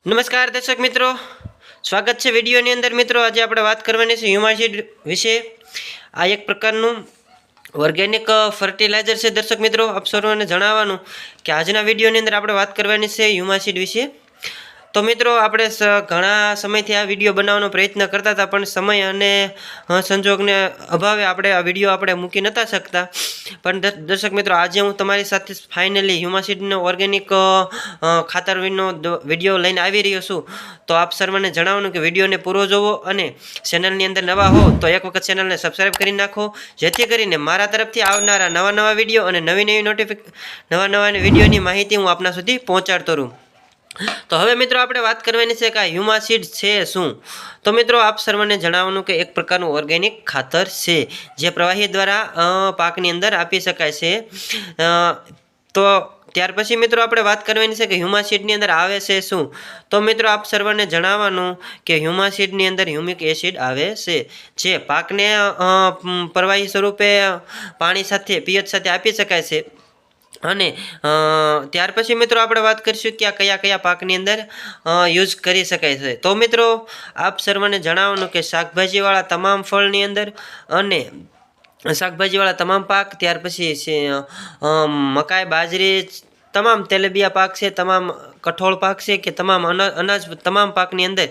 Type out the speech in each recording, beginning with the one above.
નમસ્કાર દર્શક મિત્રો, સ્વાગત છે વિડીયોની અંદર। મિત્રો આજે આપણે વાત કરવાની છે હ્યુમાસીડ વિશે। આ એક પ્રકારનું ઓર્ગેનિક ફર્ટિલાઇઝર છે। દર્શક મિત્રો, આપ સૌને જણાવવાનું કે આજના વિડીયોની અંદર આપણે વાત કરવાની છે હ્યુમાસીડ વિશે। તો મિત્રો આપણે ઘણા સમયથી આ વિડીયો બનાવવાનો પ્રયત્ન કરતા હતા, પણ સમય અને સંજોગને અભાવે આપણે આ વિડીયો આપણે મૂકી નહોતા શકતા। પણ દર્શક મિત્રો, આજે હું તમારી સાથે ફાઇનલી હ્યુમાસીડનો ઓર્ગેનિક ખાતરનો વિડીયો લઈને આવી રહ્યો છું। તો આપ સર્વને જણાવવાનું કે વિડીયોને પૂરો જોવો અને ચેનલની અંદર નવા હો તો એક વખત ચેનલને સબસ્ક્રાઈબ કરી નાખો, જેથી કરીને મારા તરફથી આવનારા નવા વિડીયો અને નવી વિડીયોની માહિતી હું આપના સુધી પહોંચાડતો રહું। તો હવે મિત્રો આપણે વાત કરવાની છે કે આ હ્યુમાસીડ છે શું। તો મિત્રો આપ સર્વને જણાવવાનું કે એક પ્રકારનું ઓર્ગેનિક ખાતર છે, જે પ્રવાહી દ્વારા પાકની અંદર આપી શકાય છે। તો ત્યાર પછી મિત્રો આપણે વાત કરવાની છે કે હ્યુમાસીડની અંદર આવે છે શું। તો મિત્રો આપ સર્વને જણાવવાનું કે હ્યુમાસીડની અંદર હ્યુમિક એસિડ આવે છે, જે પાકને પ્રવાહી સ્વરૂપે પાણી સાથે પીએચ સાથે આપી શકાય છે। અને ત્યાર પછી મિત્રો આપણે વાત કરીશું કે આ કયા પાકની અંદર યુઝ કરી શકાય છે। તો મિત્રો આપ સર્વને જણાવવાનું કે શાકભાજીવાળા તમામ ફળની અંદર અને શાકભાજીવાળા તમામ પાક, ત્યાર પછી મકાઈ, બાજરી, તમામ તેલીબિયા પાક છે, તમામ કઠોળ પાક છે કે તમામ અનાજ તમામ પાકની અંદર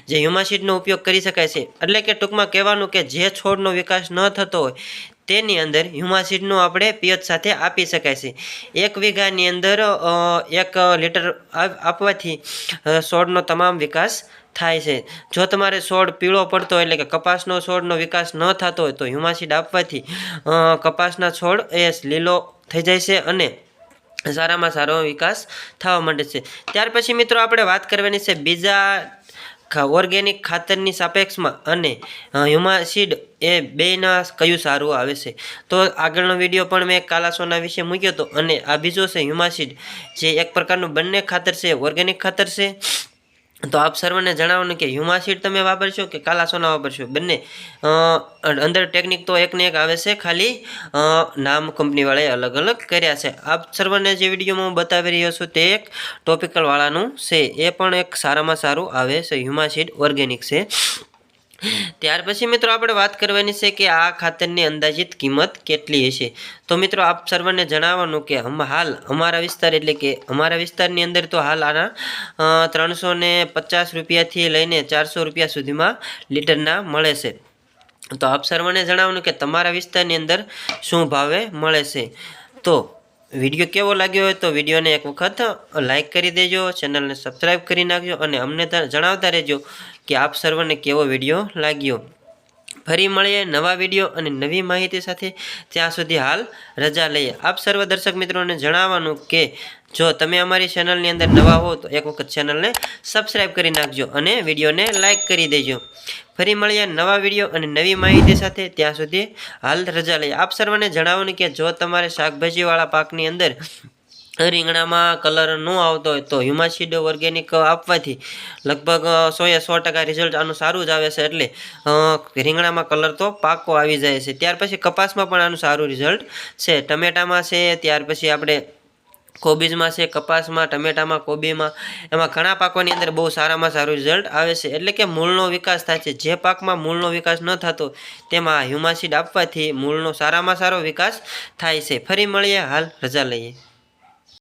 જે હ્યુમાસીડનો ઉપયોગ કરી શકાય છે। એટલે કે ટૂંકમાં કહેવાનું કે જે છોડનો વિકાસ ન થતો હોય તેની અંદર હ્યુમાસીડનું આપણે પીએચ સાથે આપી શકાય છે। 1 વીઘાની અંદર 1 લીટર આપવાથી છોડનો તમામ વિકાસ થાય છે। જો તમારે છોડ પીળો પડતો એટલે કે કપાસનો છોડનો વિકાસ ન થતો હોય તો હ્યુમાસીડ આપવાથી કપાસના છોડ એ લીલો થઈ જાય છે અને સારામાં સારો વિકાસ થવા માંડે છે। ત્યાર પછી મિત્રો આપણે વાત કરવાની છે બીજા ઓર્ગેનિક ખાતરની સાપેક્ષમાં અને હ્યુમાસીડ એ બેના કયું સારું આવે છે। તો આગળનો વિડીયો પણ મેં કાલા સોના વિશે મૂક્યો હતો, અને આ બીજો છે હ્યુમાસીડ, જે એક પ્રકારનું બંને ખાતર છે, ઓર્ગેનિક ખાતર છે। તો આપ સર્વને જણાવવાનું કે હ્યુમાસીડ તમે વાપરશો કે કાલા સોના વાપરશો, બંને અંદર ટેકનિક તો એકને એક આવે છે, ખાલી નામ કંપનીવાળાએ અલગ અલગ કર્યા છે। આપ સર્વને જે વિડીયોમાં હું બતાવી રહ્યો છું તે એક ટોપિકલવાળાનું છે, એ પણ એક સારામાં સારું આવે છે, હ્યુમાસીડ ઓર્ગેનિક છે। ત્યાર પછી મિત્રો આપણે વાત કરવાની છે કે આ ખાતરની અંદાજિત કિંમત કેટલી હશે। તો મિત્રો આપ સર્વને જણાવવાનું કે હાલ અમારા વિસ્તાર એટલે કે અમારા વિસ્તારની અંદર તો હાલ આના 350 રૂપિયાથી લઈને 400 રૂપિયા સુધીમાં લીટરના મળે છે। તો આપ સર્વને જણાવવાનું કે તમારા વિસ્તારની અંદર શું ભાવે મળે છે। તો વિડીયો કેવો લાગ્યો હોય તો વિડીયોને એક વખત લાઇક કરી દેજો, ચેનલને સબસ્ક્રાઈબ કરી નાખજો અને અમને જણાવતા રહેજો કે આપ સર્વને કેવો વિડીયો લાગ્યો। ફરી મળીએ નવા વિડીયો અને નવી માહિતી સાથે, ત્યાં સુધી હાલ રજા લઈએ। આપ સર્વ દર્શક મિત્રોને જણાવવાનું કે જો તમે અમારી ચેનલની અંદર નવા હો તો એક વખત ચેનલને સબસ્ક્રાઈબ કરી નાખજો અને વિડીયોને લાઇક કરી દેજો। ફરી મળીએ નવા વિડીયો અને નવી માહિતી સાથે, ત્યાં સુધી હાલ રજા લઈએ। આપ સર્વને જણાવવાનું કે જો તમારે શાકભાજીવાળા પાકની અંદર રીંગણામાં કલર ન આવતો હોય તો હ્યુમાસીડ ઓર્ગેનિક આપવાથી લગભગ 100% રિઝલ્ટ આનું સારું જ આવે છે। એટલે રીંગણામાં કલર તો પાકો આવી જાય છે। ત્યાર પછી કપાસમાં પણ આનું સારું રિઝલ્ટ છે, ટમેટામાં છે, ત્યાર પછી આપણે કોબીજમાં છે, કપાસમાં, ટમેટામાં, કોબીમાં, એમાં ઘણા પાકોની અંદર બહુ સારામાં સારું રિઝલ્ટ આવે છે। એટલે કે મૂળનો વિકાસ થાય છે। જે પાકમાં મૂળનો વિકાસ ન થતો તેમાં હ્યુમાસીડ આપવાથી મૂળનો સારામાં સારો વિકાસ થાય છે। ફરી મળીએ, હાલ રજા લઈએ।